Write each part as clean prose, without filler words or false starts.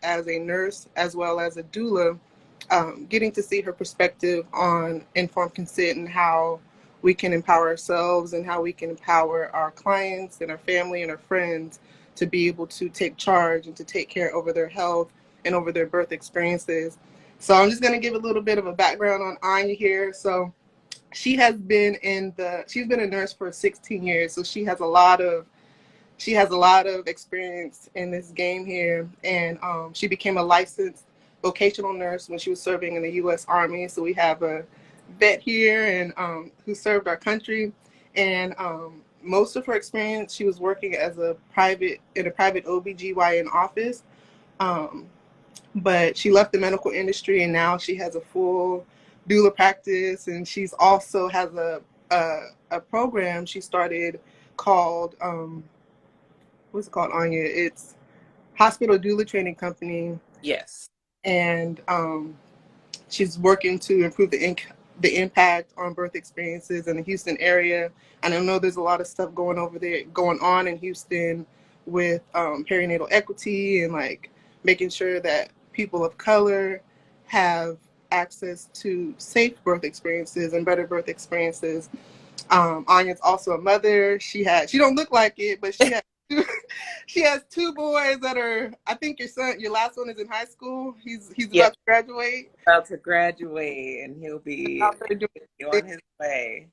as a nurse as well as a doula, getting to see her perspective on informed consent and how we can empower ourselves and how we can empower our clients and our family and our friends to be able to take charge and to take care over their health and over their birth experiences. So I'm just going to give a little bit of a background on Anya here. So she's been a nurse for 16 years. So she has a lot of experience in this game here. And she became a licensed vocational nurse when she was serving in the U.S. Army. So we have a vet here and who served our country. And most of her experience, she was working in a private OBGYN office. Um, but she left the medical industry and now she has a full doula practice, and she's also has a program she started called what's it called, Anya? It's Hospital Doula Training Company. Yes. And she's working to improve the impact on birth experiences in the Houston area. And I know there's a lot of stuff going on in Houston with perinatal equity and like making sure that people of color have access to safe birth experiences and better birth experiences. Anya's also a mother. She don't look like it, but she has two boys that are, I think your last one is in high school. He's about to graduate. About to graduate, and he'll be on his way.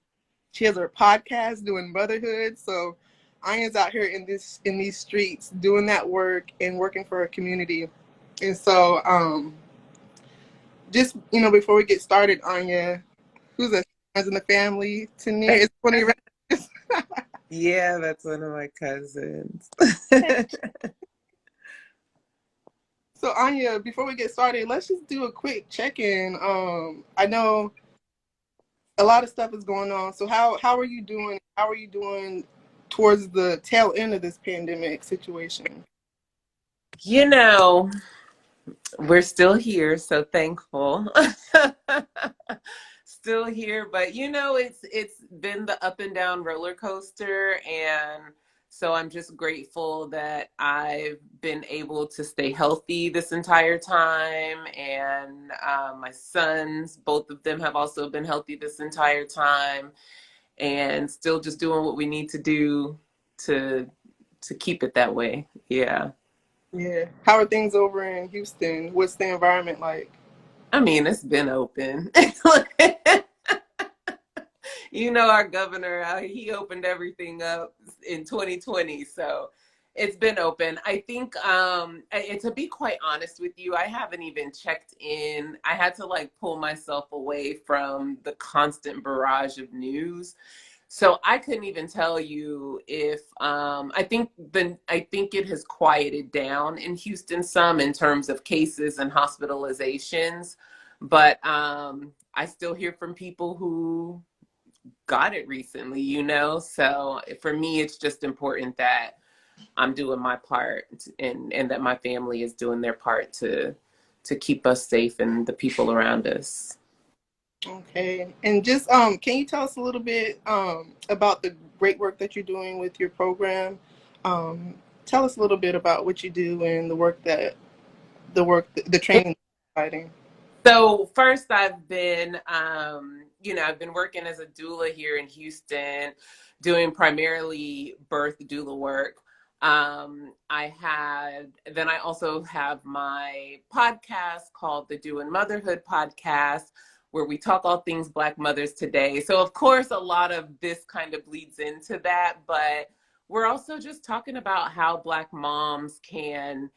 She has her podcast doing motherhood. So Anya's out here in these streets doing that work and working for her community. And so just, before we get started, Anya, who's a friends in the family? Tania is one of your relatives. Yeah, that's one of my cousins. So Anya, before we get started, let's just do a quick check-in. I know a lot of stuff is going on. So how are you doing? How are you doing towards the tail end of this pandemic situation? We're still here, so thankful. Still here, but it's been the up and down roller coaster, and so I'm just grateful that I've been able to stay healthy this entire time, and my sons, both of them have also been healthy this entire time, and still just doing what we need to do to keep it that way. Yeah. Yeah. How are things over in Houston? What's the environment like? I mean, it's been open. Our governor, he opened everything up in 2020. So it's been open. I think, and to be quite honest with you, I haven't even checked in. I had to pull myself away from the constant barrage of news. So I couldn't even tell you if I think it has quieted down in Houston some in terms of cases and hospitalizations, but I still hear from people who got it recently, So for me, it's just important that I'm doing my part and that my family is doing their part to keep us safe and the people around us. Okay. And just can you tell us a little bit about the great work that you're doing with your program? Tell us a little bit about what you do and the training you're providing. So first, I've been working as a doula here in Houston, doing primarily birth doula work. I also have my podcast called the Doing Motherhood Podcast, where we talk all things Black mothers today. So of course, a lot of this kind of bleeds into that, but we're also just talking about how Black moms can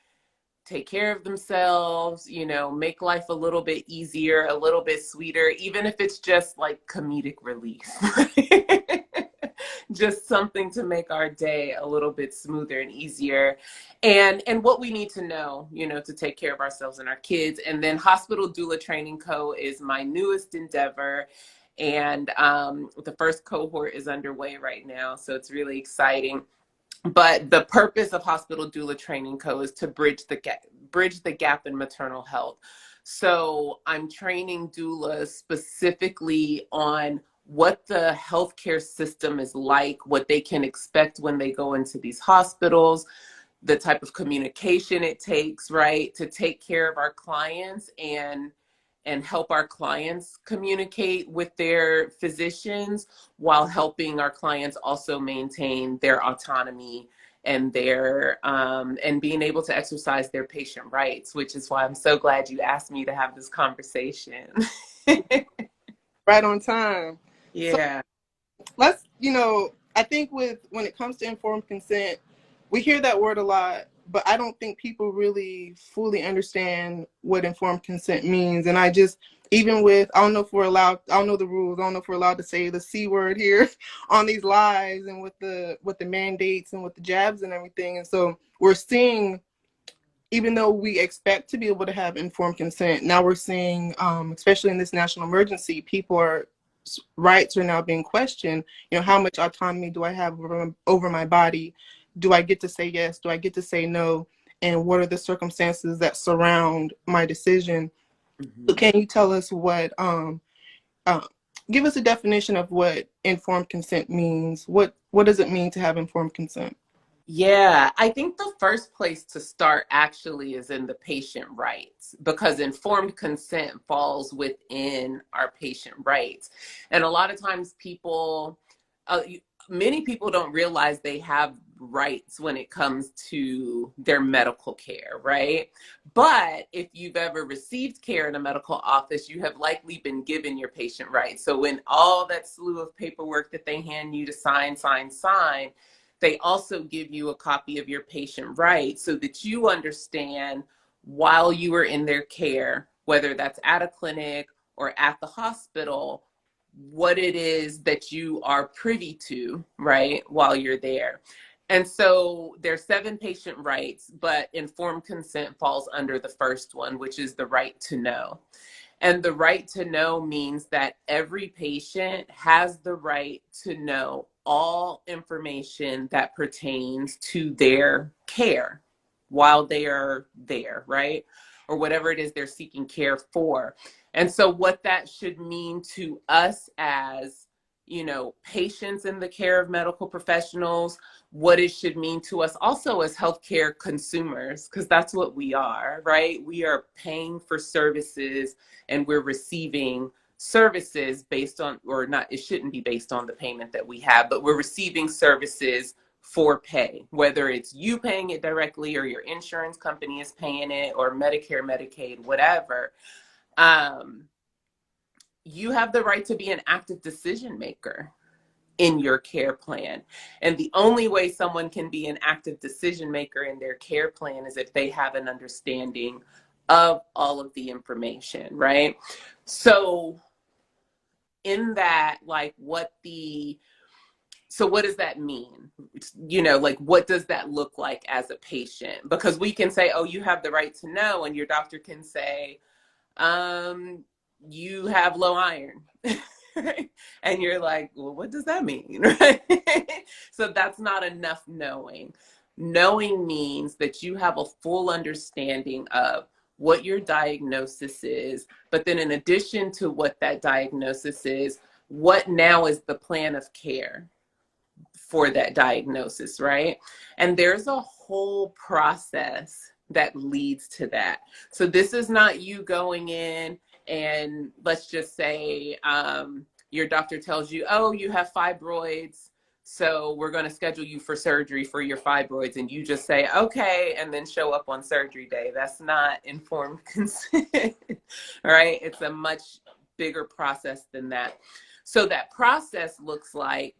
take care of themselves, make life a little bit easier, a little bit sweeter, even if it's just comedic relief. Just something to make our day a little bit smoother and easier. And what we need to know, to take care of ourselves and our kids. And then Hospital Doula Training Co. is my newest endeavor. And the first cohort is underway right now. So it's really exciting. But the purpose of Hospital Doula Training Co. is to bridge the gap in maternal health. So I'm training doulas specifically on what the healthcare system is like, what they can expect when they go into these hospitals, the type of communication it takes, right, to take care of our clients and help our clients communicate with their physicians while helping our clients also maintain their autonomy and their and being able to exercise their patient rights, which is why I'm so glad you asked me to have this conversation. Right on time. So Yeah. let's, I think when it comes to informed consent, we hear that word a lot, but I don't think people really fully understand what informed consent means. And I just, even with, I don't know if we're allowed, I don't know the rules, I don't know if we're allowed to say the C word here on these lives, and with the mandates and with the jabs and everything. And so we're seeing, even though we expect to be able to have informed consent, now we're seeing, especially in this national emergency, rights are now being questioned. How much autonomy do I have over my body? Do I get to say yes? Do I get to say no? And what are the circumstances that surround my decision? So Mhm. can you tell us uh, give us a definition of what informed consent means? What does it mean to have informed consent? Yeah, I think the first place to start actually is in the patient rights, because informed consent falls within our patient rights. And a lot of times uh, many people don't realize they have rights when it comes to their medical care, right? But if you've ever received care in a medical office, you have likely been given your patient rights. So when all that slew of paperwork that they hand you to sign, they also give you a copy of your patient rights so that you understand, while you are in their care, whether that's at a clinic or at the hospital, what it is that you are privy to, right, while you're there. And so there's 7 patient rights, but informed consent falls under the first one, which is the right to know. And the right to know means that every patient has the right to know all information that pertains to their care while they are there, right? Or whatever it is they're seeking care for. And so, what that should mean to us as, patients in the care of medical professionals, what it should mean to us also as healthcare consumers, because that's what we are, right? We are paying for services and we're receiving services based on, or not, it shouldn't be based on the payment that we have, but we're receiving services for pay, whether it's you paying it directly or your insurance company is paying it or Medicare, Medicaid, whatever. Um, you have the right to be an active decision maker in your care plan. And the only way someone can be an active decision maker in their care plan is if they have an understanding of all of the information, right? So in that, like, so what does that mean? Like, what does that look like as a patient? Because we can say, oh, you have the right to know, and your doctor can say, um, you have low iron. And you're like, well, what does that mean? Right? So that's not enough knowing. Knowing means that you have a full understanding of what your diagnosis is, but then in addition to what that diagnosis is, what now is the plan of care for that diagnosis, right? And there's a whole process that leads to that. So this is not you going in and, let's just say, your doctor tells you, oh, you have fibroids, so we're going to schedule you for surgery for your fibroids, and you just say, okay, and then show up on surgery day. That's not informed consent, right? It's a much bigger process than that. So that process looks like,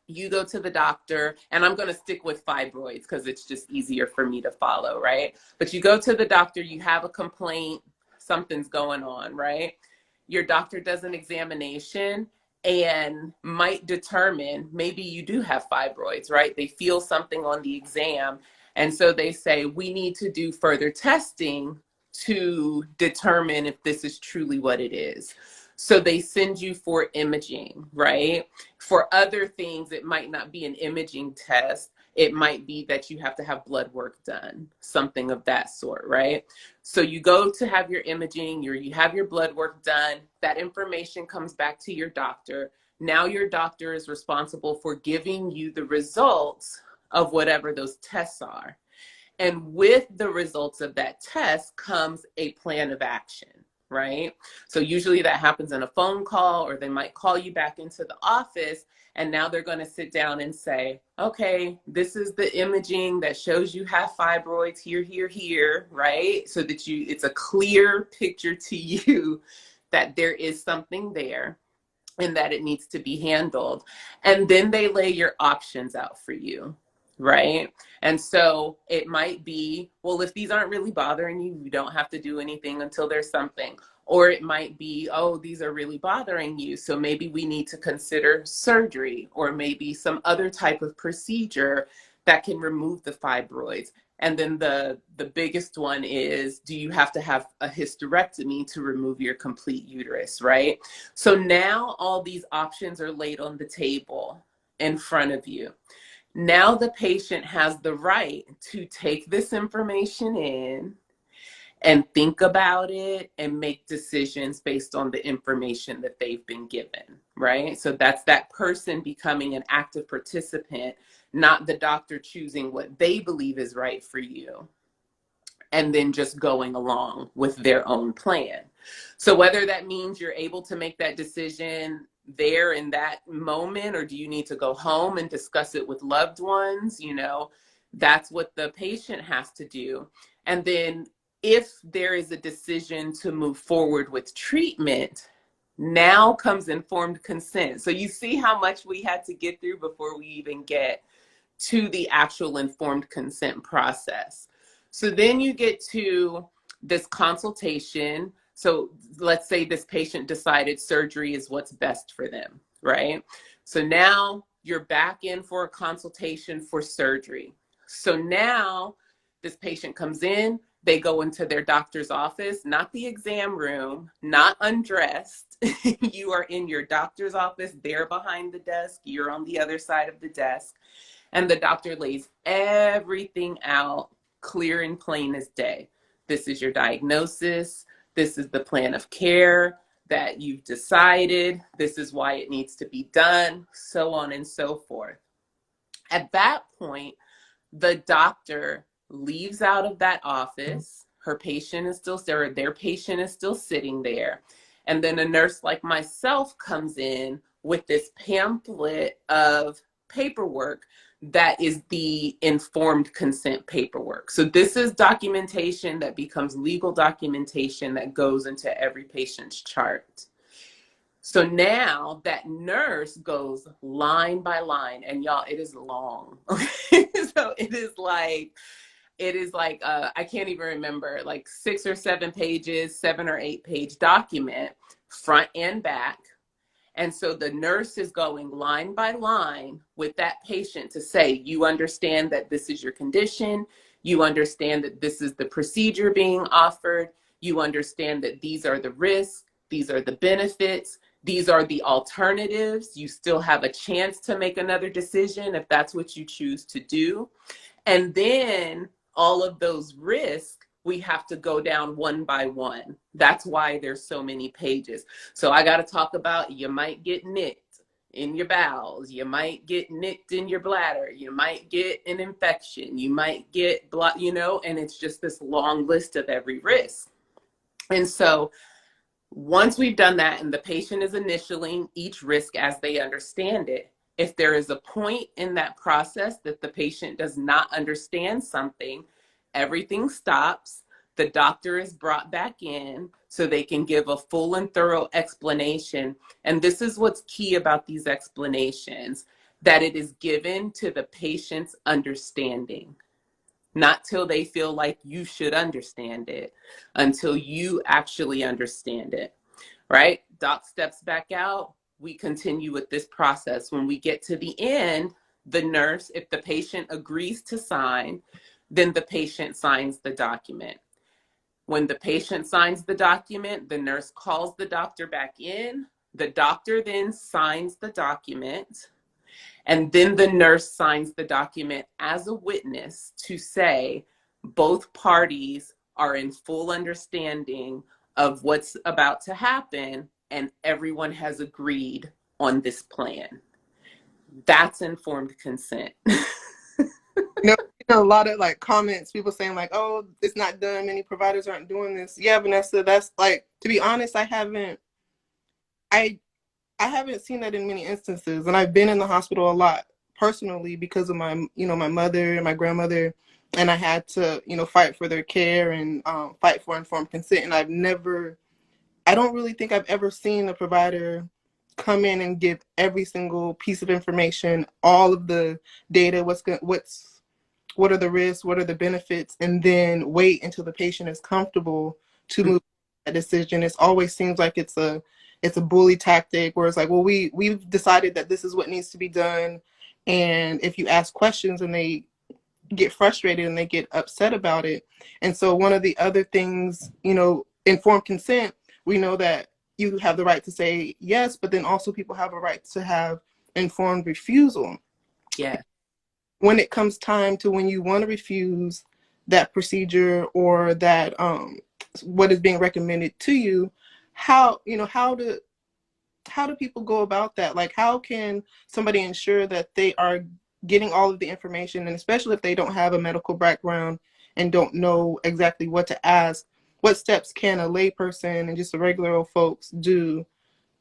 you go to the doctor, and I'm going to stick with fibroids because it's just easier for me to follow, right? But you go to the doctor, you have a complaint, something's going on, right? Your doctor does an examination and might determine maybe you do have fibroids, right? They feel something on the exam. And so they say, we need to do further testing to determine if this is truly what it is. So they send you for imaging, right? For other things, it might not be an imaging test. It might be that you have to have blood work done, something of that sort, right? So you go to have your imaging, you have your blood work done. That information comes back to your doctor. Now your doctor is responsible for giving you the results of whatever those tests are. And with the results of that test comes a plan of action, right? So usually that happens in a phone call, or they might call you back into the office, and now they're going to sit down and say, okay, this is the imaging that shows you have fibroids here, here, here, right? So that it's a clear picture to you that there is something there and that it needs to be handled. And then they lay your options out for you, right? And so it might be, well, if these aren't really bothering you, you don't have to do anything until there's something. Or it might be, oh, these are really bothering you, so maybe we need to consider surgery, or maybe some other type of procedure that can remove the fibroids. And then the biggest one is, do you have to have a hysterectomy to remove your complete uterus, right? So now all these options are laid on the table in front of you. Now the patient has the right to take this information in and think about it and make decisions based on the information that they've been given, right? So that's that person becoming an active participant, not the doctor choosing what they believe is right for you and then just going along with their own plan. So whether that means you're able to make that decision there in that moment, or do you need to go home and discuss it with loved ones, that's what the patient has to do. And then if there is a decision to move forward with treatment, now comes informed consent. So you see how much we had to get through before we even get to the actual informed consent process. So then you get to this consultation. So let's say this patient decided surgery is what's best for them, right? So now you're back in for a consultation for surgery. So now this patient comes in, they go into their doctor's office, not the exam room, not undressed. You are in your doctor's office, they're behind the desk, you're on the other side of the desk, and the doctor lays everything out clear and plain as day. This is your diagnosis. This is the plan of care that you've decided. This is why it needs to be done, so on and so forth. At that point, the doctor leaves out of that office. Her patient is still there, their patient is still sitting there. And then a nurse like myself comes in with this pamphlet of paperwork that is the informed consent paperwork. So this is documentation that becomes legal documentation that goes into every patient's chart. So now that nurse goes line by line, and y'all, it is long. Okay? So it is like I can't even remember, like 6 or 7 pages, 7 or 8 page document, front and back. And so the nurse is going line by line with that patient to say, you understand that this is your condition. You understand that this is the procedure being offered. You understand that these are the risks. These are the benefits. These are the alternatives. You still have a chance to make another decision if that's what you choose to do. And then all of those risks, we have to go down one by one. That's why there's so many pages. So I got to talk about, you might get nicked in your bowels. You might get nicked in your bladder. You might get an infection. You might get blood, and it's just this long list of every risk. And so once we've done that and the patient is initialing each risk as they understand it, if there is a point in that process that the patient does not understand something, everything stops. The doctor is brought back in so they can give a full and thorough explanation. And this is what's key about these explanations, that it is given to the patient's understanding, not till they feel like you should understand it, until you actually understand it, right? Doc steps back out. We continue with this process. When we get to the end, the nurse, if the patient agrees to sign, then the patient signs the document. When the patient signs the document, the nurse calls the doctor back in. The doctor then signs the document, and then the nurse signs the document as a witness to say both parties are in full understanding of what's about to happen, and everyone has agreed on this plan. That's informed consent. No, A lot of like comments, people saying like, "Oh, it's not done. Many providers aren't doing this." Yeah, Vanessa, that's like, to be honest, I I haven't seen that in many instances, and I've been in the hospital a lot personally because of my, my mother and my grandmother, and I had to, fight for their care and fight for informed consent. And I don't really think I've ever seen a provider come in and give every single piece of information, all of the data, what are the risks, what are the benefits, and then wait until the patient is comfortable to move that decision. It always seems like it's a bully tactic where it's like, well, we've decided that this is what needs to be done, and if you ask questions and they get frustrated and they get upset about it. And so one of the other things, informed consent, we know that you have the right to say yes, but then also people have a right to have informed refusal. Yeah. When it comes time to when you want to refuse that procedure or that what is being recommended to you, how how do people go about that? Like, how can somebody ensure that they are getting all of the information, and especially if they don't have a medical background and don't know exactly what to ask, what steps can a layperson and just the regular old folks do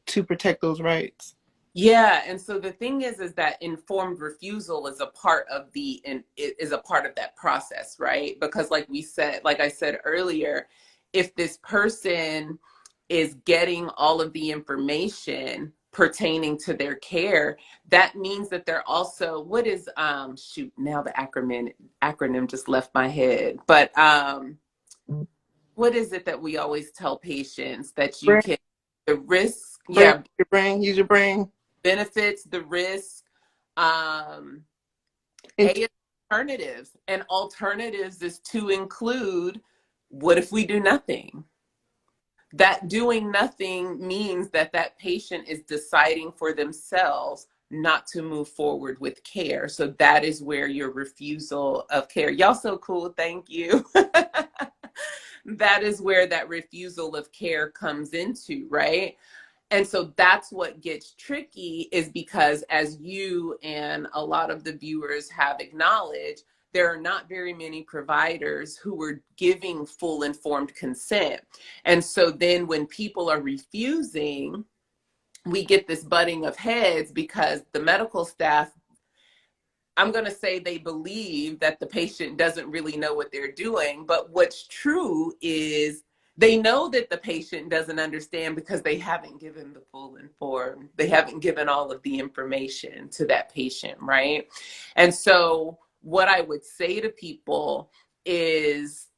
to protect those rights? Yeah, and so the thing is that informed refusal is a part of is a part of that process, right? Because like I said earlier, if this person is getting all of the information pertaining to their care, that means that they're also, what is shoot, now the acronym just left my head. But what is it that we always tell patients that you Brain, can, the risk, yeah, your brain, use your brain. benefits, the risk, um, And A, alternatives. And alternatives is to include, what if we do nothing? That doing nothing means that that patient is deciding for themselves not to move forward with care. So that is where your refusal of care, y'all so cool, thank you. That is where that refusal of care comes into, right? And so that's what gets tricky, is because, as you and a lot of the viewers have acknowledged, there are not very many providers who are giving full informed consent. And so then when people are refusing, we get this butting of heads because the medical staff, I'm going to say, they believe that the patient doesn't really know what they're doing. But what's true is they know that the patient doesn't understand because they haven't given the full informed, they haven't given all of the information to that patient, right? And so what I would say to people is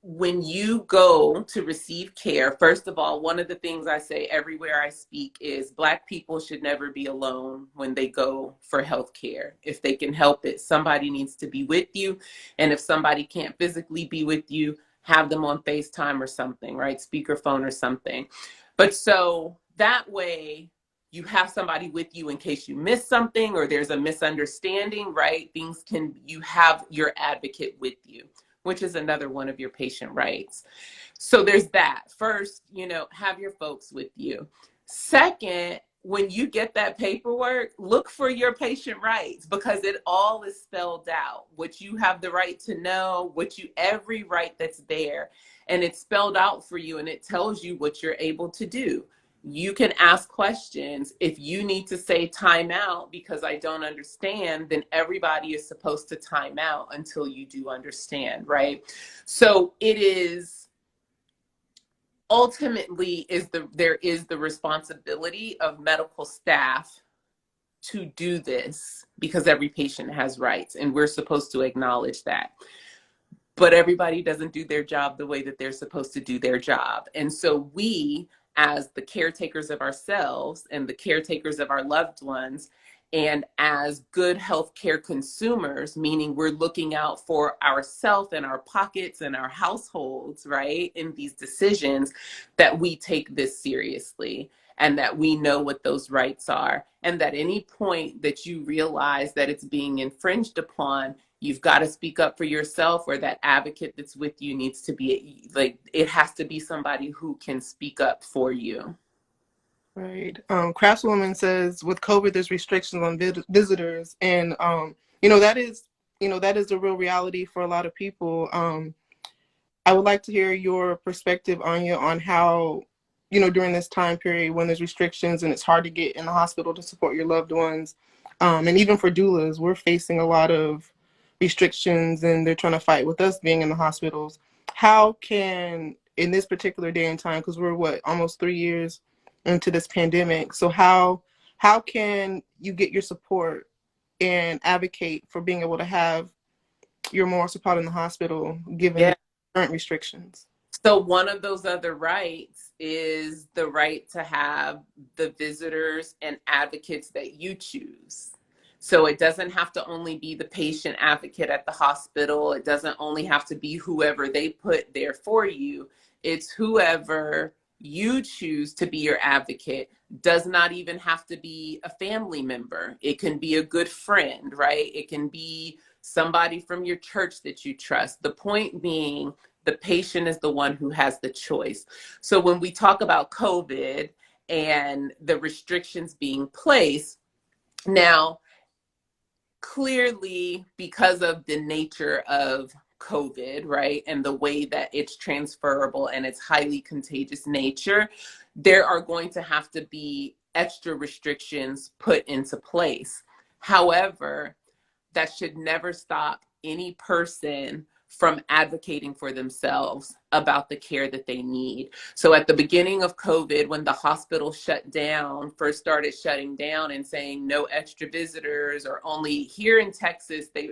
when you go to receive care, first of all, one of the things I say everywhere I speak is Black people should never be alone when they go for health care. If they can help it, somebody needs to be with you. And if somebody can't physically be with you, have them on FaceTime or something, right? Speakerphone or something. But so that way, you have somebody with you in case you miss something or there's a misunderstanding, right? You have your advocate with you, which is another one of your patient rights. So there's that. First, have your folks with you. Second, when you get that paperwork, look for your patient rights, because it all is spelled out. What you have the right to know, every right that's there, and it's spelled out for you, and it tells you what you're able to do. You can ask questions. If you need to say time out because I don't understand, then everybody is supposed to time out until you do understand, right? So it is ultimately there is the responsibility of medical staff to do this, because every patient has rights and we're supposed to acknowledge that. But everybody doesn't do their job the way that they're supposed to do their job. And so we, as the caretakers of ourselves and the caretakers of our loved ones, and as good healthcare consumers, meaning we're looking out for ourselves and our pockets and our households, right, in these decisions, that we take this seriously and that we know what those rights are. And that any point that you realize that it's being infringed upon, you've got to speak up for yourself, or that advocate that's with you needs to be, like, it has to be somebody who can speak up for you. Right. Craftswoman says with COVID, there's restrictions on visitors, and that is that is a real reality for a lot of people. I would like to hear your perspective, Anya, on how, during this time period when there's restrictions and it's hard to get in the hospital to support your loved ones. And even for doulas, we're facing a lot of restrictions and they're trying to fight with us being in the hospitals. How can, in this particular day and time, because we're almost 3 years into this pandemic, so how can you get your support and advocate for being able to have your moral support in the hospital given Yeah. the current restrictions? So one of those other rights is the right to have the visitors and advocates that you choose. So it doesn't have to only be the patient advocate at the hospital. It doesn't only have to be whoever they put there for you. It's whoever you choose to be your advocate. Does not even have to be a family member. It can be a good friend, right? It can be somebody from your church that you trust. The point being, the patient is the one who has the choice. So when we talk about COVID and the restrictions being placed, now, clearly, because of the nature of COVID, right, and the way that it's transferable and its highly contagious nature, there are going to have to be extra restrictions put into place. However, that should never stop any person from advocating for themselves about the care that they need. So at the beginning of COVID, when the hospital shut down, first started shutting down and saying no extra visitors, or only here in Texas, they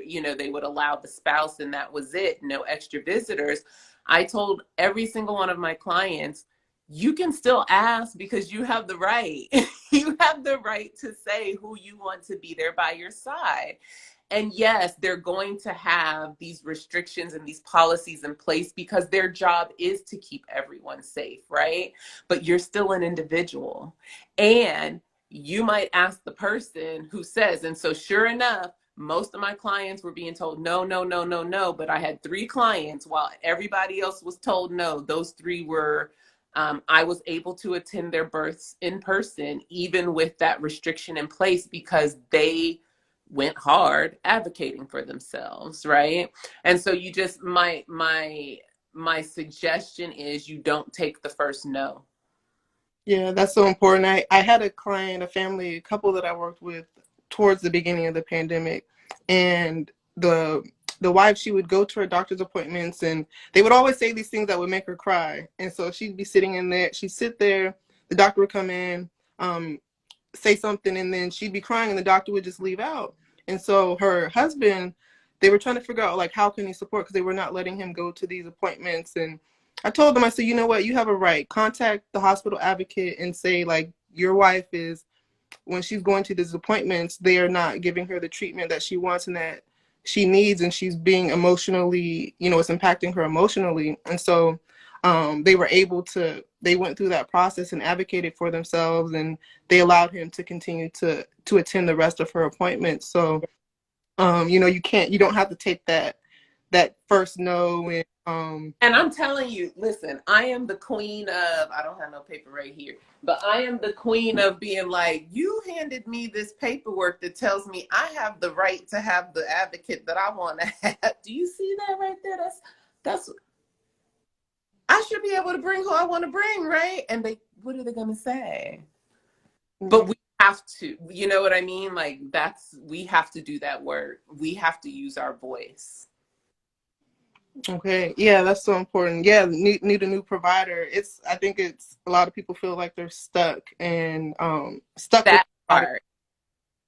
would allow the spouse and that was it, no extra visitors. I told every single one of my clients, you can still ask because you have the right. You have the right to say who you want to be there by your side. And yes, they're going to have these restrictions and these policies in place because their job is to keep everyone safe, right? But you're still an individual. And you might ask the person who says, and so sure enough, most of my clients were being told no, no, no, no, no. But I had 3 clients while everybody else was told no. Those 3 were, I was able to attend their births in person, even with that restriction in place, because they went hard advocating for themselves, right? And so you just my suggestion is you don't take the first no. Yeah, that's so important. I had a client, a couple that I worked with towards the beginning of the pandemic, and the wife, she would go to her doctor's appointments and they would always say these things that would make her cry. And so she'd be sitting in there, she'd sit there, the doctor would come in, say something, and then she'd be crying and the doctor would just leave out. And so her husband, they were trying to figure out like how can he support, because they were not letting him go to these appointments. And I told them, I said, you know what, you have a right, contact the hospital advocate and say like your wife is, when she's going to these appointments, they are not giving her the treatment that she wants and that she needs, and she's being emotionally, it's impacting her emotionally. And so they went through that process and advocated for themselves, and they allowed him to continue to attend the rest of her appointments. So you don't have to take that first no. And I'm telling you, listen, I am the queen of, I don't have no paper right here, but I am the queen of being like, you handed me this paperwork that tells me I have the right to have the advocate that I want to have. Do you see that right there? That's I should be able to bring who I want to bring, right? And what are they going to say? But we have to, you know what I mean? Like we have to do that work. We have to use our voice. Okay. Yeah, that's so important. Yeah, need a new provider. I think it's a lot of people feel like they're stuck and stuck with That part.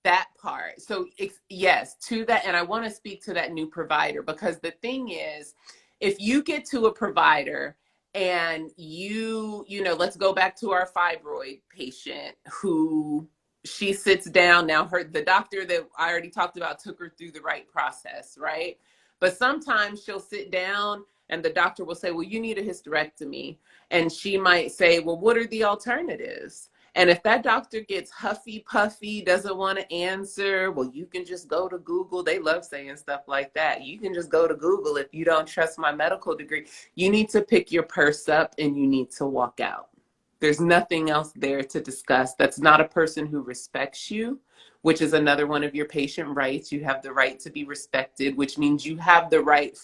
That part. So yes, to that. And I want to speak to that new provider, because the thing is, if you get to a provider and let's go back to our fibroid patient who, she sits down now, the doctor that I already talked about took her through the right process, right? But sometimes she'll sit down and the doctor will say, well, you need a hysterectomy. And she might say, well, what are the alternatives? And if that doctor gets huffy puffy, doesn't want to answer, well, you can just go to Google. They love saying stuff like that. You can just go to Google if you don't trust my medical degree. You need to pick your purse up and you need to walk out. There's nothing else there to discuss. That's not a person who respects you. which is another one of your patient rights. You have the right to be respected, which means you have the right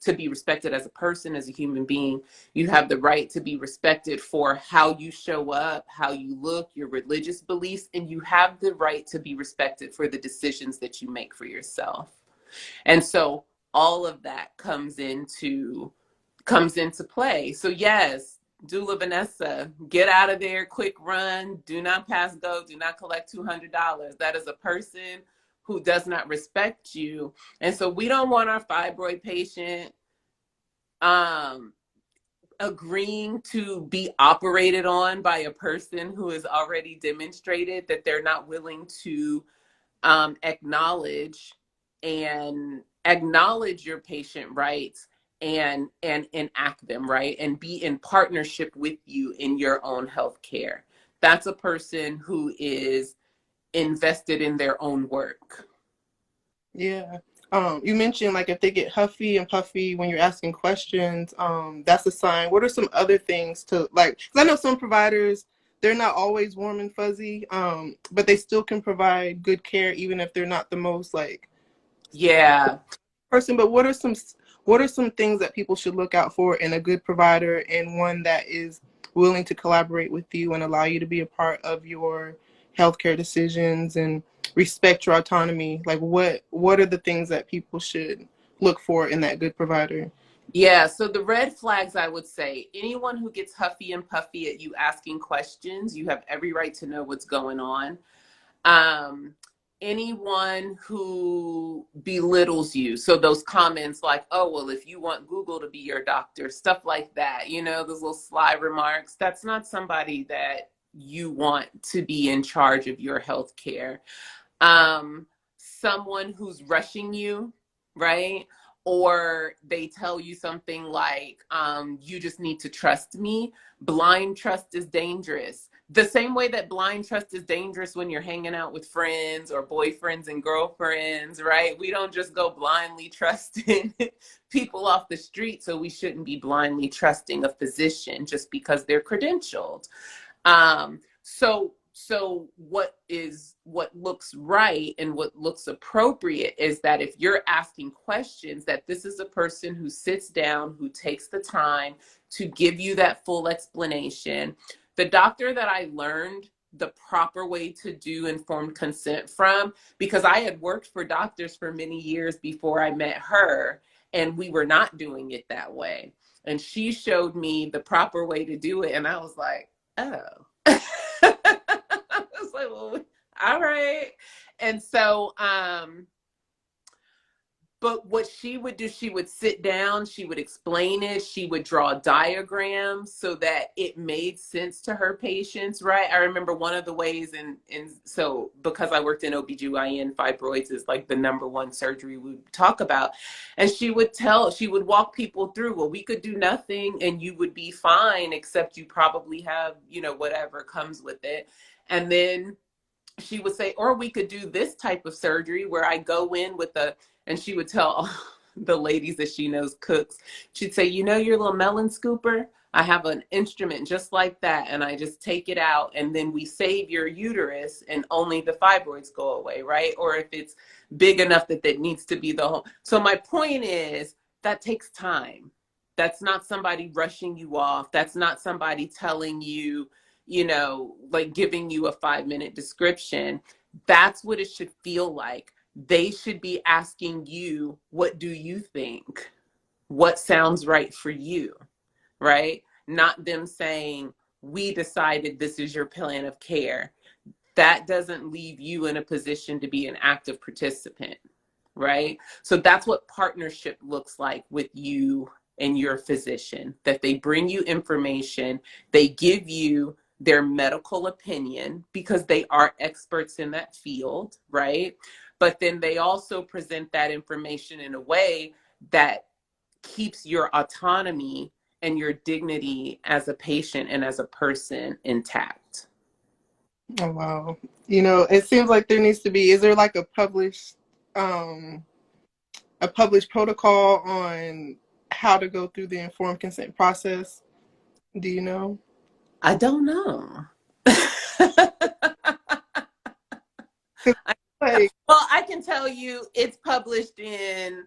to be respected as a person, as a human being. You have the right to be respected for how you show up, how you look, your religious beliefs, and you have the right to be respected for the decisions that you make for yourself. And so all of that comes into play. So yes, Doula Vanessa, get out of there, quick run, do not pass go, do not collect $200. That is a person who does not respect you. And so we don't want our fibroid patient agreeing to be operated on by a person who has already demonstrated that they're not willing to acknowledge your patient rights and enact them, right? And be in partnership with you in your own health care. That's a person who is invested in their own work. Yeah. You mentioned like if they get huffy and puffy when you're asking questions, that's a sign. What are some other things to like? Because I know some providers, they're not always warm and fuzzy, but they still can provide good care even if they're not the most like Yeah. person. But what are some things that people should look out for in a good provider and one that is willing to collaborate with you and allow you to be a part of your healthcare decisions and respect your autonomy? Like what are the things that people should look for in that good provider? Yeah, so the red flags, I would say, anyone who gets huffy and puffy at you asking questions, you have every right to know what's going on. um, Anyone who belittles you. So those comments like, oh, well, if you want Google to be your doctor, stuff like that, those little sly remarks, that's not somebody that you want to be in charge of your health care. Someone who's rushing you, right? Or they tell you something like, you just need to trust me. Blind trust is dangerous. The same way that blind trust is dangerous when you're hanging out with friends or boyfriends and girlfriends, right? We don't just go blindly trusting people off the street, so we shouldn't be blindly trusting a physician just because they're credentialed. So what looks right and what looks appropriate is that if you're asking questions, that this is a person who sits down, who takes the time to give you that full explanation. The doctor that I learned the proper way to do informed consent from, because I had worked for doctors for many years before I met her, and we were not doing it that way. And she showed me the proper way to do it, and I was like, oh. I was like, well, all right. And so, but what she would do, she would sit down, she would explain it, she would draw diagrams so that it made sense to her patients, right? I remember one of the ways, and so because I worked in OBGYN, fibroids is like the number one surgery we talk about. And she would walk people through, well, we could do nothing and you would be fine, except you probably have, whatever comes with it. And then she would say, or we could do this type of surgery where I go in and she would tell the ladies that she knows cooks, she'd say, your little melon scooper, I have an instrument just like that, and I just take it out, and then we save your uterus and only the fibroids go away, right? Or if it's big enough that needs to be the whole. So my point is that takes time. That's not somebody rushing you off. That's not somebody telling you, like giving you a 5-minute description. That's what it should feel like. They should be asking you, what do you think? What sounds right for you, right? Not them saying, we decided this is your plan of care. That doesn't leave you in a position to be an active participant, right? So that's what partnership looks like with you and your physician, that they bring you information, they give you their medical opinion because they are experts in that field, right? But then they also present that information in a way that keeps your autonomy and your dignity as a patient and as a person intact. Oh wow. It seems like there needs to be, is there like um a published protocol on how to go through the informed consent process? Do you know? I don't know. Like, Well, I can tell you it's published in,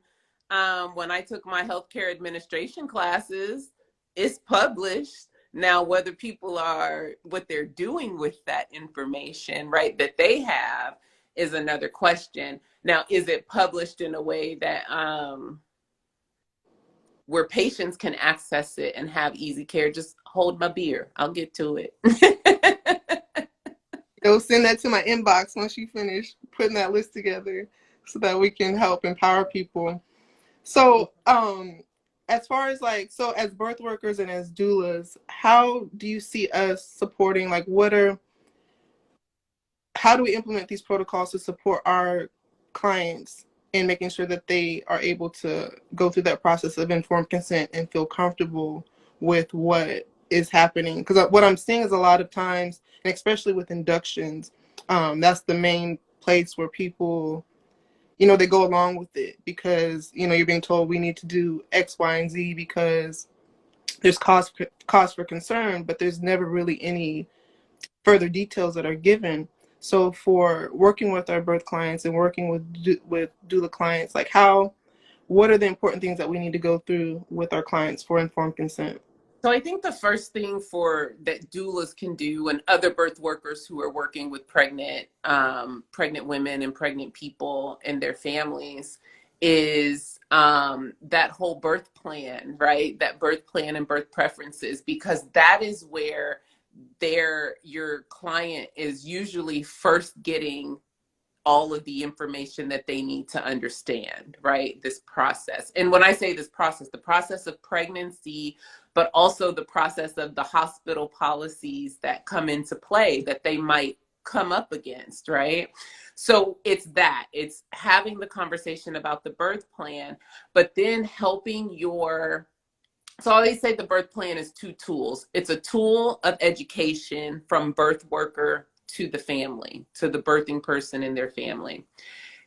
when I took my healthcare administration classes, it's published. Now, whether people are, what they're doing with that information, right, that they have is another question. Now, is it published in a way that, where patients can access it and have easy care? Just hold my beer. I'll get to it. you'll send that to my inbox once you finish putting that list together so that we can help empower people. So, as far as like, so as birth workers and as doulas, how do you see us supporting, like, how do we implement these protocols to support our clients in making sure that they are able to go through that process of informed consent and feel comfortable with what is happening? Because what I'm seeing is a lot of times, and especially with inductions, that's the main place where people, they go along with it because, you're being told we need to do X, Y, and Z because there's cause for concern, but there's never really any further details that are given. So for working with our birth clients and working with doula clients, like what are the important things that we need to go through with our clients for informed consent? So I think the first thing for that doulas can do, and other birth workers who are working with pregnant women and pregnant people and their families, is that whole birth plan, right? That birth plan and birth preferences, because that is where your client is usually first getting all of the information that they need to understand, right? This process. And when I say this process, the process of pregnancy, but also the process of the hospital policies that come into play that they might come up against, right? So it's having the conversation about the birth plan, but then helping so I always say the birth plan is two tools. It's a tool of education from birth worker to the family, to the birthing person and their family.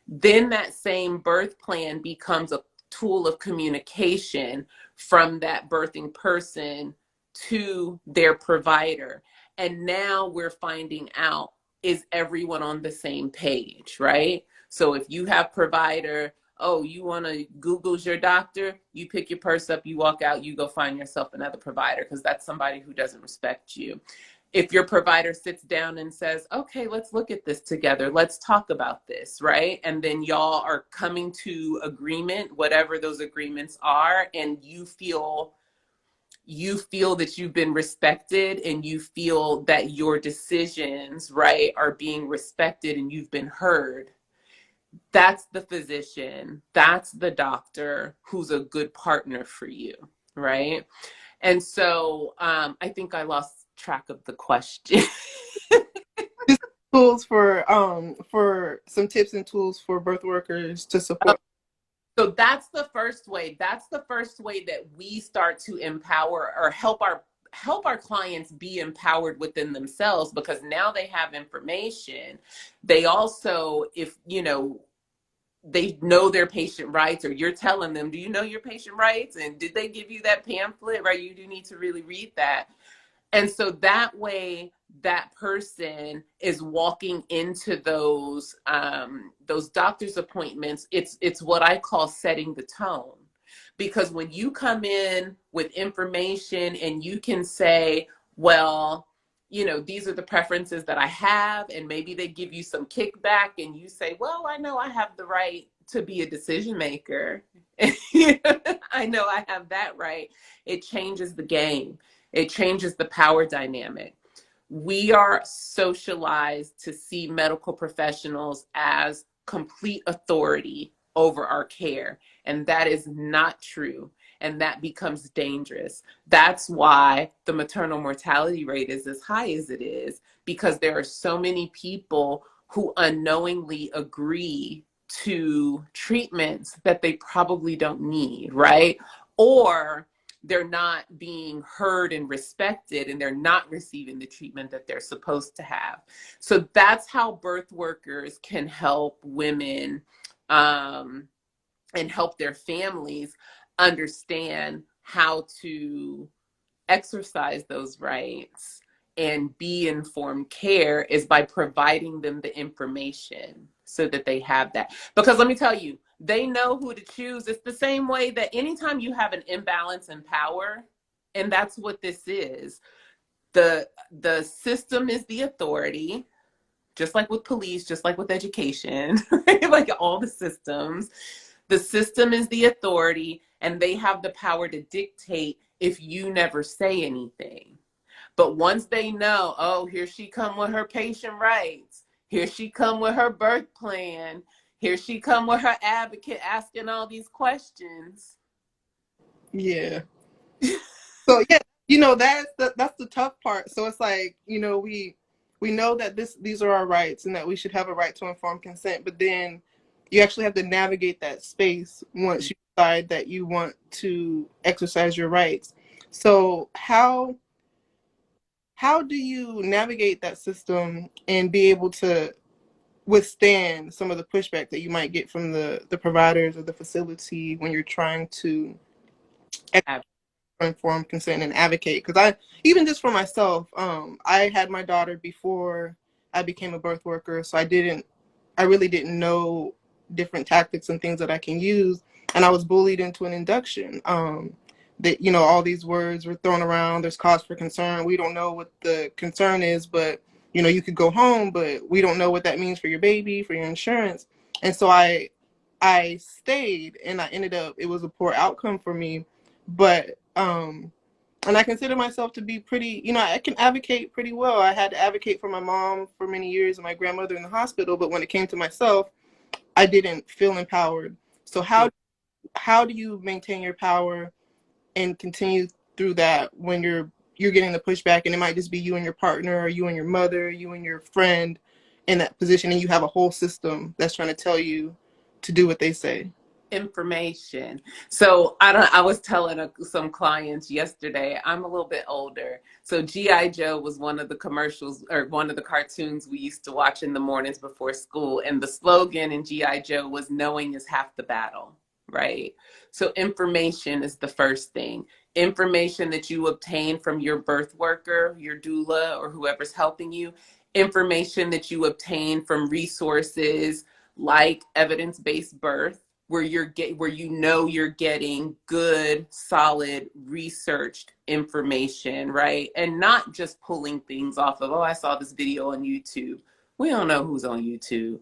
Then that same birth plan becomes a tool of communication from that birthing person to their provider. And now we're finding out, is everyone on the same page, right? So if you have provider, oh, you want to Google's your doctor, you pick your purse up, you walk out, you go find yourself another provider because that's somebody who doesn't respect you. If your provider sits down and says, okay, let's look at this together, let's talk about this, right? And then y'all are coming to agreement, whatever those agreements are, and you feel that you've been respected and you feel that your decisions, right, are being respected and you've been heard. That's the physician, that's the doctor who's a good partner for you, right? And so I think I lost track of the question. Tools for some tips and tools for birth workers to support. So that's the first way. That's the first way that we start to empower or help our clients be empowered within themselves, because now they have information. They also, if they know their patient rights, or you're telling them, do you know your patient rights? And did they give you that pamphlet, right? You do need to really read that. And so that way, that person is walking into those doctor's appointments. It's what I call setting the tone. Because when you come in with information and you can say, well, these are the preferences that I have, and maybe they give you some kickback and you say, well, I know I have the right to be a decision maker. I know I have that right. It changes the game. It changes the power dynamic. We are socialized to see medical professionals as complete authority over our care, and that is not true. And that becomes dangerous. That's why the maternal mortality rate is as high as it is, because there are so many people who unknowingly agree to treatments that they probably don't need, right? Or they're not being heard and respected, and they're not receiving the treatment that they're supposed to have. So that's how birth workers can help women and help their families understand how to exercise those rights and be informed care is by providing them the information so that they have that. Because let me tell you, they know who to choose. It's the same way that anytime you have an imbalance in power, and that's what this is. The system is the authority, just like with police, just like with education, right? Like all the systems. The system is the authority, and they have the power to dictate if you never say anything. But once they know, oh, here she come with her patient rights, here she come with her birth plan, here she come with her advocate asking all these questions. Yeah. So yeah, that's the tough part. So it's like, we know that these are our rights and that we should have a right to informed consent, but then you actually have to navigate that space once you decide that you want to exercise your rights. So how do you navigate that system and be able to withstand some of the pushback that you might get from the providers or the facility when you're trying to informed consent and advocate? Because I, even just for myself, I had my daughter before I became a birth worker, so I really didn't know different tactics and things that I can use, and I was bullied into an induction. That, all these words were thrown around. There's cause for concern. We don't know what the concern is, but you could go home, but we don't know what that means for your baby, for your insurance. And so I stayed, and I ended up, it was a poor outcome for me, but and I consider myself to be pretty, I can advocate pretty well. I had to advocate for my mom for many years and my grandmother in the hospital, but when it came to myself, I didn't feel empowered. So how do you maintain your power and continue through that when you're getting the pushback, and it might just be you and your partner, or you and your mother, you and your friend in that position, and you have a whole system that's trying to tell you to do what they say? Information. So I was telling some clients yesterday, I'm a little bit older. So GI Joe was one of the commercials, or one of the cartoons we used to watch in the mornings before school, and the slogan in GI Joe was knowing is half the battle, right? So information is the first thing. Information that you obtain from your birth worker, your doula, or whoever's helping you. Information that you obtain from resources like evidence-based birth, where you're getting good, solid, researched information, right? And not just pulling things off of, oh, I saw this video on YouTube. We don't know who's on YouTube.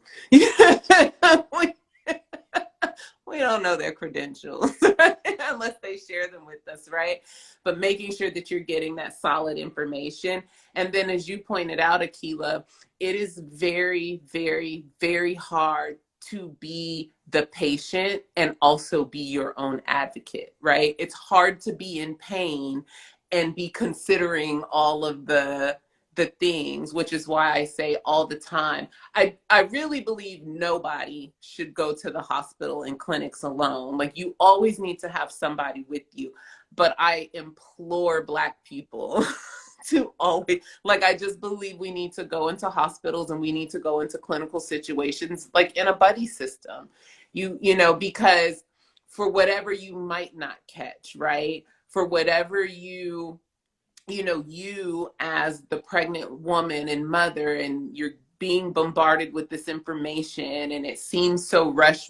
We don't know their credentials, right? Unless they share them with us, right? But making sure that you're getting that solid information. And then, as you pointed out, Akila, it is very, very, very hard to be the patient and also be your own advocate, right? It's hard to be in pain and be considering all of the things, which is why I say all the time, I really believe nobody should go to the hospital and clinics alone. Like, you always need to have somebody with you. But I implore Black people to always, like, I just believe we need to go into hospitals and we need to go into clinical situations like in a buddy system. Because for whatever you might not catch, right? For whatever you as the pregnant woman and mother, and you're being bombarded with this information, and it seems so rush,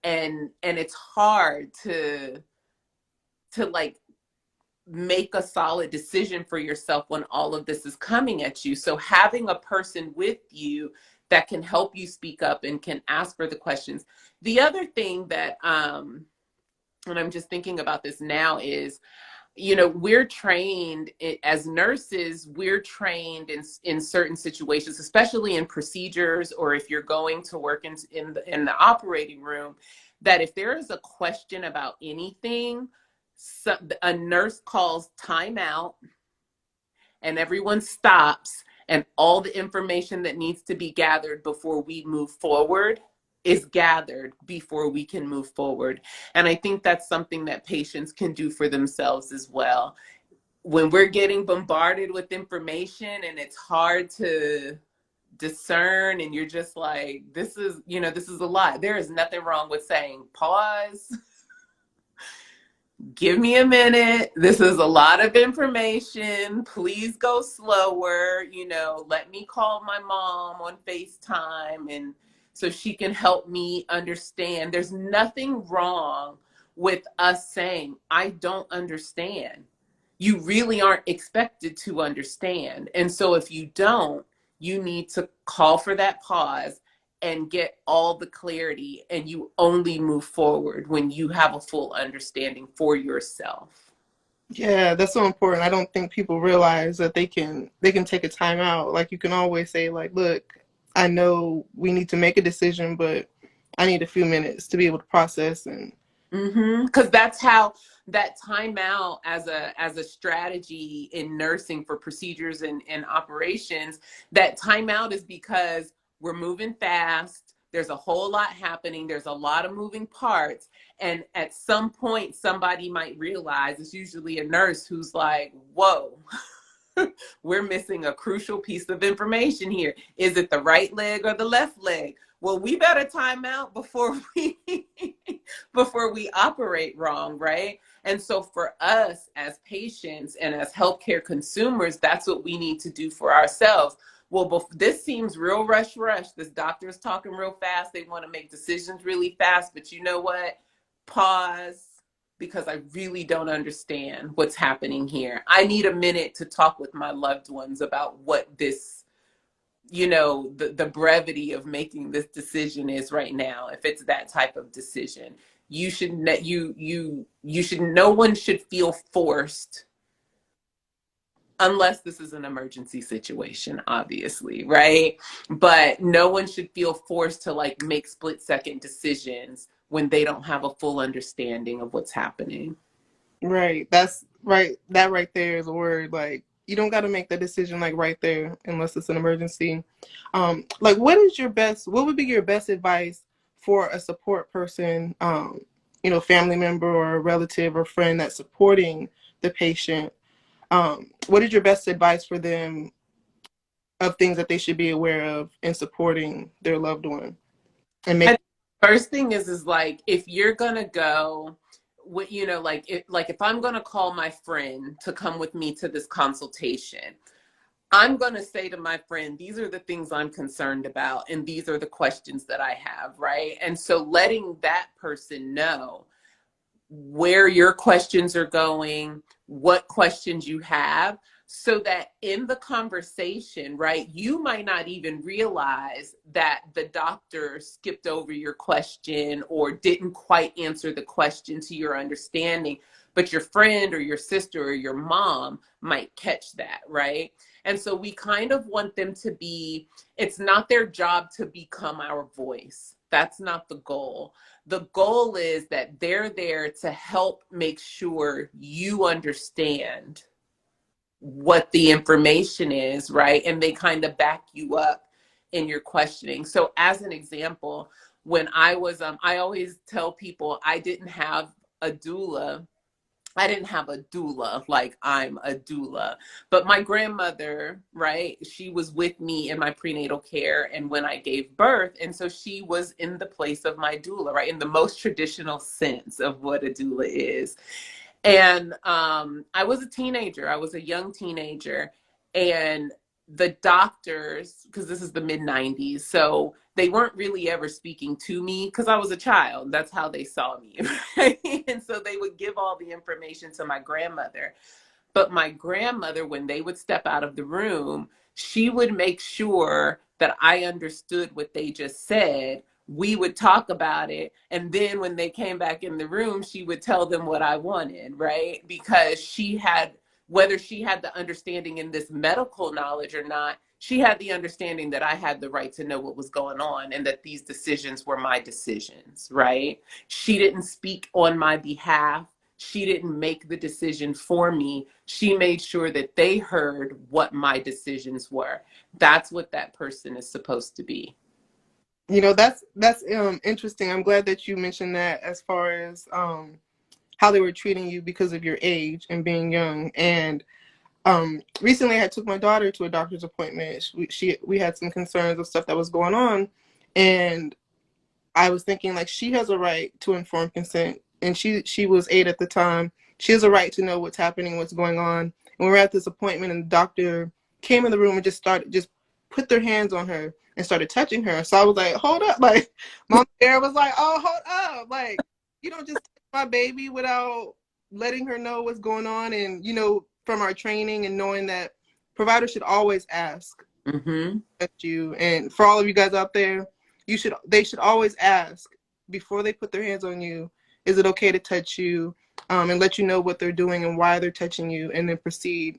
and it's hard to like make a solid decision for yourself when all of this is coming at you. So having a person with you that can help you speak up and can ask for the questions. The other thing that and I'm just thinking about this now is, we're trained as nurses, we're trained in certain situations, especially in procedures, or if you're going to work in the operating room, that if there is a question about anything, a nurse calls timeout and everyone stops, and all the information that needs to be gathered before we move forward is gathered before we can move forward. And I think that's something that patients can do for themselves as well. When we're getting bombarded with information and it's hard to discern, and you're just like, this is a lot. There is nothing wrong with saying pause, give me a minute. This is a lot of information. Please go slower. You know, let me call my mom on FaceTime and so she can help me understand. There's nothing wrong with us saying, I don't understand. You really aren't expected to understand. And so if you don't, you need to call for that pause and get all the clarity, and you only move forward when you have a full understanding for yourself. Yeah, that's so important. I don't think people realize that they can take a time out. Like you can always say like, look, I know we need to make a decision, but I need a few minutes to be able to process and Because that's how that timeout as a strategy in nursing for procedures and operations, that timeout is because we're moving fast. There's a whole lot happening. There's a lot of moving parts. And at some point, somebody might realize, it's usually a nurse who's like, whoa, we're missing a crucial piece of information here. Is it the right leg or the left leg? Well, we better time out before we before we operate wrong, right? And so for us as patients and as healthcare consumers, that's what we need to do for ourselves. Well, this seems real rush. This doctor is talking real fast. They want to make decisions really fast, but you know what? Pause, because I really don't understand what's happening here. I need a minute to talk with my loved ones about what this, the brevity of making this decision is right now. If it's that type of decision, you should you should, no one should feel forced, unless this is an emergency situation, obviously, right? But no one should feel forced to like make split second decisions when they don't have a full understanding of what's happening. right. That's right. That right there is a word. Like you don't got to make that decision like right there unless it's an emergency. Like what would be your best advice for a support person, family member or a relative or friend that's supporting the patient? What is your best advice for them of things that they should be aware of in supporting their loved one and I make? think first thing is like, if you're gonna go, like if I'm gonna call my friend to come with me to this consultation, I'm going to say to my friend, these are the things I'm concerned about, and these are the questions that I have, right? And so letting that person know where your questions are going, what questions you have, so that in the conversation, right, you might not even realize that the doctor skipped over your question or didn't quite answer the question to your understanding, but your friend or your sister or your mom might catch that, right? And so we kind of want them to be, it's not their job to become our voice. That's not the goal. The goal is that they're there to help make sure you understand what the information is, right? And they kind of back you up in your questioning. So as an example, when I always tell people I didn't have a doula, like I'm a doula. But my grandmother, right, she was with me in my prenatal care and when I gave birth. And so she was in the place of my doula, right, in the most traditional sense of what a doula is. And I was a teenager, I was a young teenager. And the doctors, because this is the mid 90s, so they weren't really ever speaking to me because I was a child. That's how they saw me. Right? And so they would give all the information to my grandmother. But my grandmother, when they would step out of the room, she would make sure that I understood what they just said. We would talk about it. And then when they came back in the room, she would tell them what I wanted, right? Because whether she had the understanding in this medical knowledge or not, she had the understanding that I had the right to know what was going on and that these decisions were my decisions, right? She didn't speak on my behalf. She didn't make the decision for me. She made sure that they heard what my decisions were. That's what that person is supposed to be. That's interesting. I'm glad that you mentioned that as far as how they were treating you because of your age and being young. And recently, I took my daughter to a doctor's appointment. We had some concerns of stuff that was going on, and I was thinking like she has a right to informed consent and she was 8 at the time. She has a right to know what's happening, what's going on. And we were at this appointment, and the doctor came in the room and just put their hands on her and started touching her. So I was like, hold up, like Mom Sarah was like, oh, hold up, like you don't just touch my baby without letting her know what's going on. And from our training and knowing that providers should always ask Mm-hmm. you, and for all of you guys out there, they should always ask before they put their hands on you, is it okay to touch you, and let you know what they're doing and why they're touching you, and then proceed.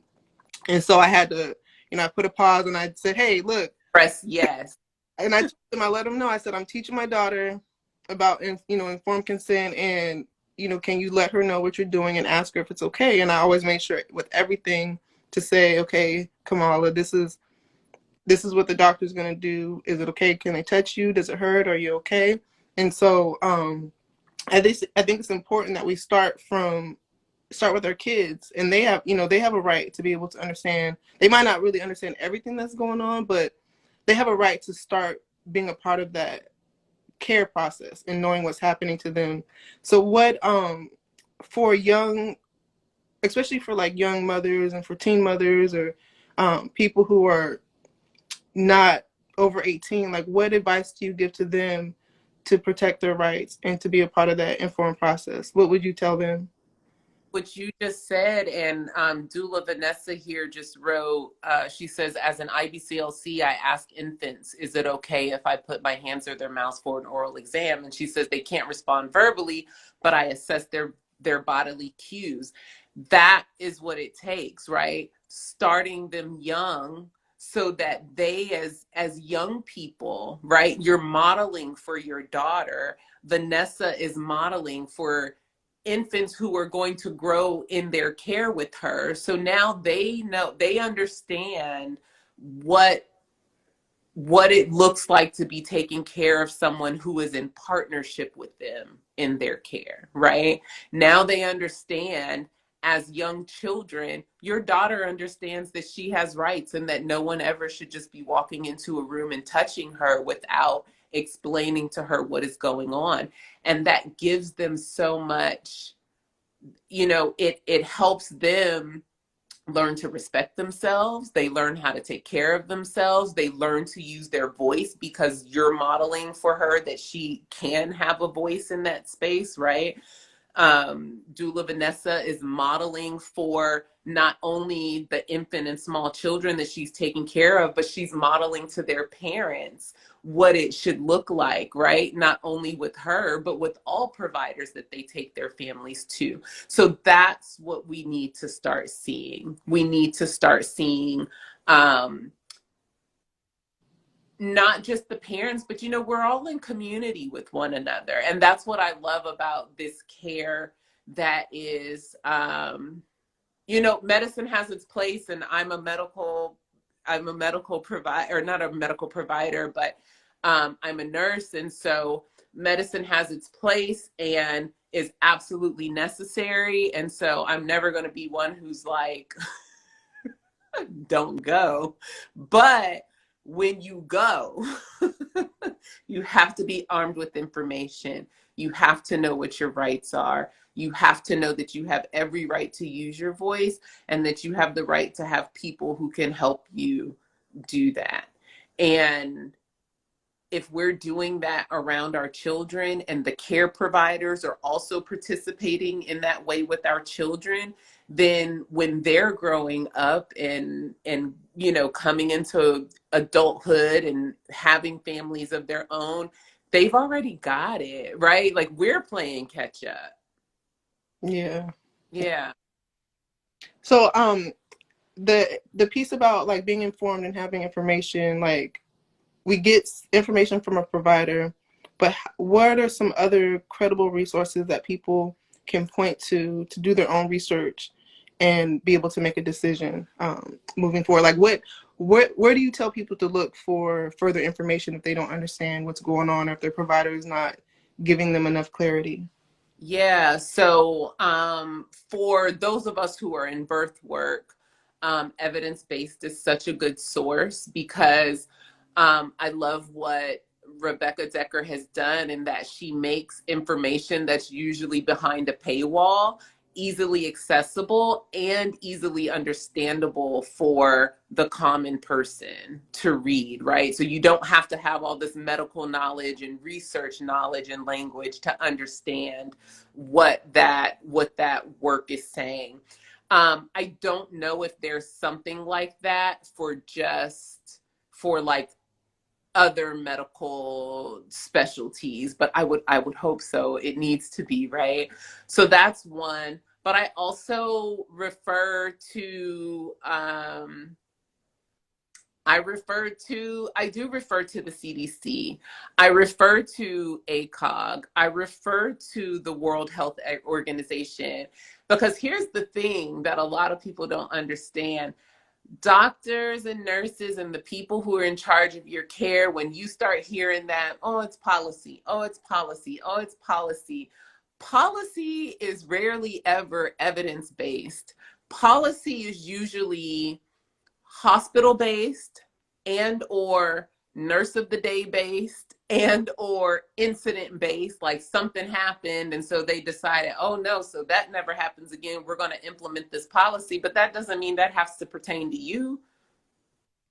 And so I had to, I put a pause and I said, hey, look. Press yes. And I let them know, I said, I'm teaching my daughter about, informed consent, and, can you let her know what you're doing and ask her if it's okay. And I always make sure with everything to say, okay, Kamala, this is what the doctor's going to do. Is it okay? Can they touch you? Does it hurt? Are you okay? And so I think it's important that we start with our kids, and they have a right to be able to understand. They might not really understand everything that's going on, but they have a right to start being a part of that care process and knowing what's happening to them. So what for young, especially for like young mothers and for teen mothers, or people who are not over 18, like what advice do you give to them to protect their rights and to be a part of that informed process? What would you tell them? What you just said, and doula Vanessa here just wrote, she says, as an IBCLC, I ask infants, is it okay if I put my hands or their mouths for an oral exam? And she says they can't respond verbally, but I assess their bodily cues. That is what it takes, right? Starting them young so that they, as young people, right, you're modeling for your daughter. Vanessa is modeling for infants who are going to grow in their care with her. So now they know, they understand what it looks like to be taking care of someone who is in partnership with them in their care, right? Now they understand, as young children, your daughter understands that she has rights and that no one ever should just be walking into a room and touching her without explaining to her what is going on. And that gives them so much, it helps them learn to respect themselves. They learn how to take care of themselves. They learn to use their voice because you're modeling for her that she can have a voice in that space, right? Doula Vanessa is modeling for not only the infant and small children that she's taking care of, but she's modeling to their parents what it should look like, right? Not only with her, but with all providers that they take their families to. So that's what we need to start seeing. We need to start seeing not just the parents, but we're all in community with one another. And that's what I love about this care that is, medicine has its place, and I'm a medical provider, or not a medical provider, but I'm a nurse. And so medicine has its place and is absolutely necessary. And so I'm never going to be one who's like, don't go. But when you go, you have to be armed with information. You have to know what your rights are. You have to know that you have every right to use your voice, and that you have the right to have people who can help you do that. And if we're doing that around our children, and the care providers are also participating in that way with our children, then when they're growing up and coming into adulthood and having families of their own, they've already got it, right? Like, we're playing catch up. Yeah. Yeah. So the piece about like being informed and having information, like we get information from a provider, but what are some other credible resources that people can point to do their own research and be able to make a decision moving forward? Like where do you tell people to look for further information if they don't understand what's going on, or if their provider is not giving them enough clarity? Yeah. So for those of us who are in birth work, evidence-based is such a good source, because I love what Rebecca Decker has done, in that she makes information that's usually behind a paywall easily accessible and easily understandable for the common person to read, right? So you don't have to have all this medical knowledge and research knowledge and language to understand what that work is saying. I don't know if there's something like that for like other medical specialties, but I would hope so. It needs to be, right? So that's one. But I also refer to I do refer to the CDC. I refer to ACOG. I refer to the World Health Organization, because here's the thing that a lot of people don't understand. Doctors and nurses and the people who are in charge of your care, when you start hearing that, oh, it's policy, oh, it's policy, oh, it's policy, policy is rarely ever evidence-based. Policy is usually hospital-based and or nurse of the day based and or incident based, like something happened and so they decided, oh no, so that never happens again, we're going to implement this policy. But that doesn't mean that has to pertain to you.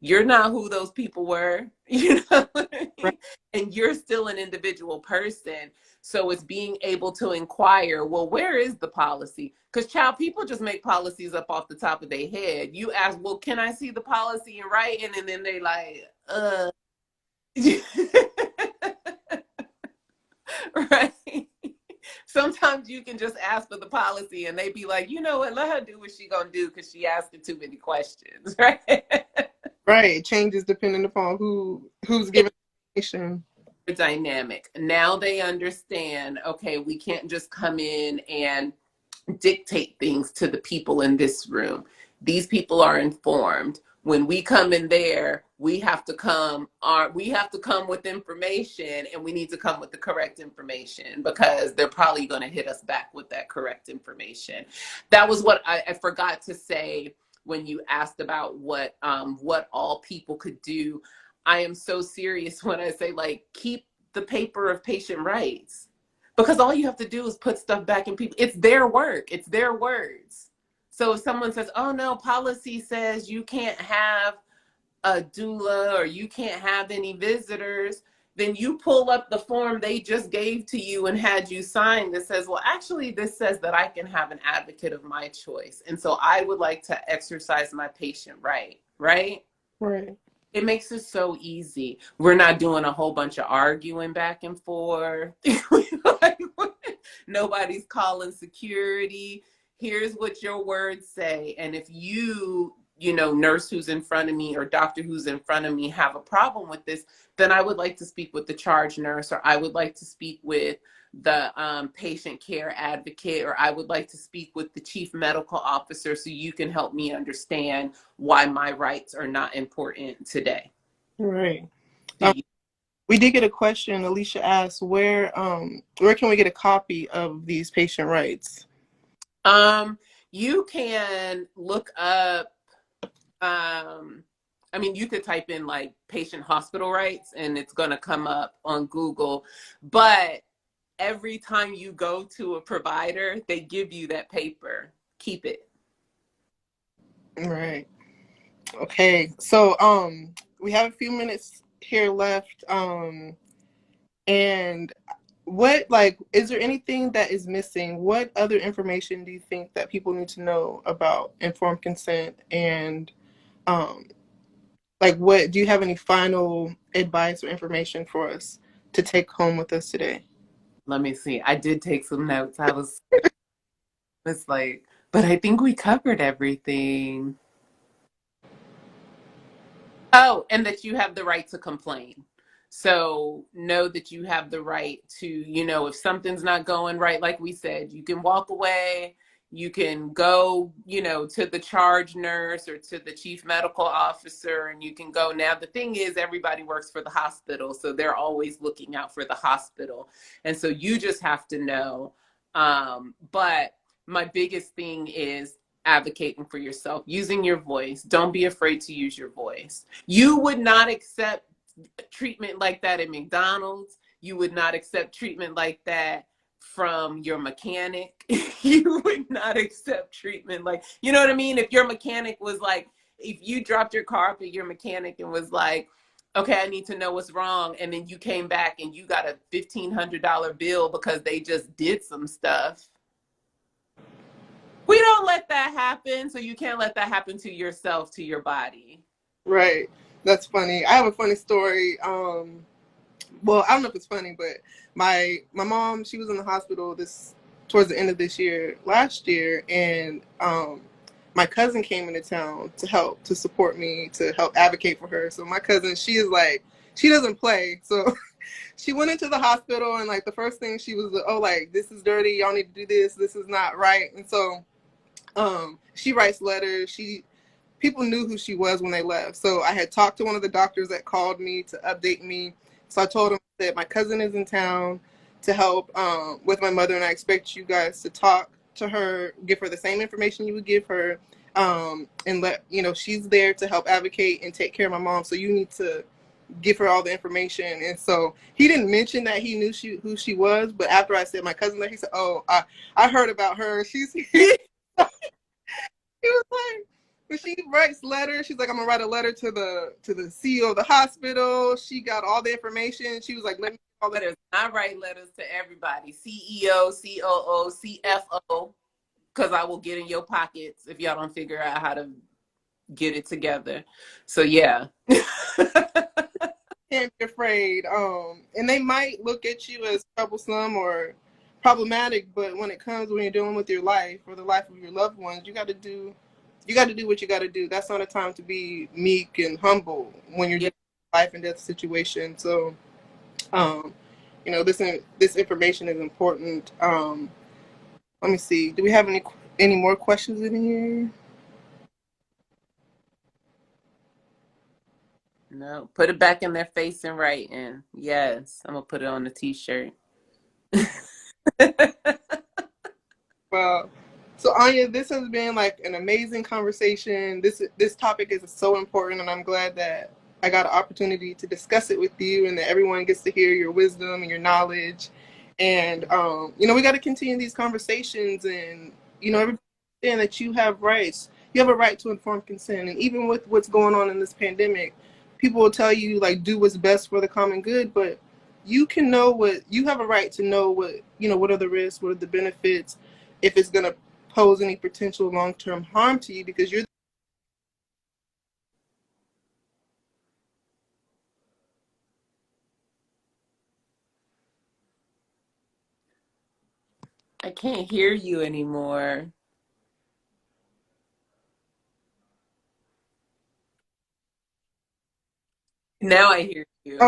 You're not who those people were, you know what I Right. mean? And you're still an individual person. So it's being able to inquire, well, where is the policy? Because, child, people just make policies up off the top of their head. You ask, well, can I see the policy in writing? And then they like, right? Sometimes you can just ask for the policy and they be like, you know what, let her do what she gonna do because she asking too many questions, right? Right. It changes depending upon who's giving information. Dynamic. Now they understand, okay, we can't just come in and dictate things to the people in this room. These people are informed. When we come in there, we have to come with information, and we need to come with the correct information because they're probably going to hit us back with that correct information. That was what I forgot to say when you asked about what all people could do. I am so serious when I say, like, keep the paper of patient rights, because all you have to do is put stuff back in people. It's their work. It's their words. So if someone says, oh no, policy says you can't have a doula or you can't have any visitors, then you pull up the form they just gave to you and had you sign that says, well, actually, this says that I can have an advocate of my choice. And so I would like to exercise my patient right, right? Right. It makes it so easy. We're not doing a whole bunch of arguing back and forth. Nobody's calling security. Here's what your words say. And if nurse who's in front of me or doctor who's in front of me have a problem with this, then I would like to speak with the charge nurse, or I would like to speak with the patient care advocate, or I would like to speak with the chief medical officer so you can help me understand why my rights are not important today. Right. Do you? We did get a question. Alicia asked, where can we get a copy of these patient rights? You can look up, you could type in like patient hospital rights and it's going to come up on Google, but every time you go to a provider, they give you that paper. Keep it. Right. Okay. So we have a few minutes here left. And what, like, is there anything that is missing? What other information do you think that people need to know about informed consent? And what do you have any final advice or information for us to take home with us today? Let me see. I did take some notes. It's like, but I think we covered everything. Oh, and that you have the right to complain. So know that you have the right to, if something's not going right, like we said, you can walk away. You can go, to the charge nurse or to the chief medical officer, and you can go. Now, the thing is, everybody works for the hospital, so they're always looking out for the hospital. And so you just have to know. But my biggest thing is advocating for yourself, using your voice. Don't be afraid to use your voice. You would not accept treatment like that at McDonald's. You would not accept treatment like that from your mechanic. You would not accept treatment like, you know what I mean? If your mechanic was like, if you dropped your car off at your mechanic and was like, okay, I need to know what's wrong, and then you came back and you got a $1,500 bill because they just did some stuff. We don't let that happen, so you can't let that happen to yourself, to your body. Right. That's funny. I have a funny story. Well, I don't know if it's funny, but my mom, she was in the hospital this towards the end of this year, last year, and my cousin came into town to help, to support me, to help advocate for her. So my cousin, she is like, she doesn't play. So she went into the hospital, and like the first thing she was, oh, like, this is dirty. Y'all need to do this. This is not right. And so she writes letters. People knew who she was when they left. So I had talked to one of the doctors that called me to update me. So I told him that my cousin is in town to help with my mother, and I expect you guys to talk to her, give her the same information you would give her, and let you know she's there to help advocate and take care of my mom. So you need to give her all the information. And so he didn't mention that he knew who she was, but after I said my cousin there, he said, "Oh, I heard about her. She's here." He was like, when she writes letters, she's like, I'm gonna write a letter to the CEO of the hospital. She got all the information. She was like, let me all the letters. I write letters to everybody. CEO, COO, CFO, because I will get in your pockets if y'all don't figure out how to get it together. So yeah. Can't be afraid. And they might look at you as troublesome or problematic, but when you're dealing with your life or the life of your loved ones, you got to do what you got to do. That's not a time to be meek and humble when you're dealing with life and death situation. So, this information is important. Let me see. Do we have any more questions in here? No, put it back in their face and writing. Yes, I'm gonna put it on the t-shirt. Well, so Anya, this has been like an amazing conversation. This topic is so important, and I'm glad that I got an opportunity to discuss it with you, and that everyone gets to hear your wisdom and your knowledge. And we got to continue these conversations, and everybody understand that you have rights. You have a right to informed consent, and even with what's going on in this pandemic, people will tell you like do what's best for the common good, but you have a right to know what are the risks, what are the benefits, if it's going to pose any potential long-term harm to you, because you're I can't hear you anymore. Now I hear you.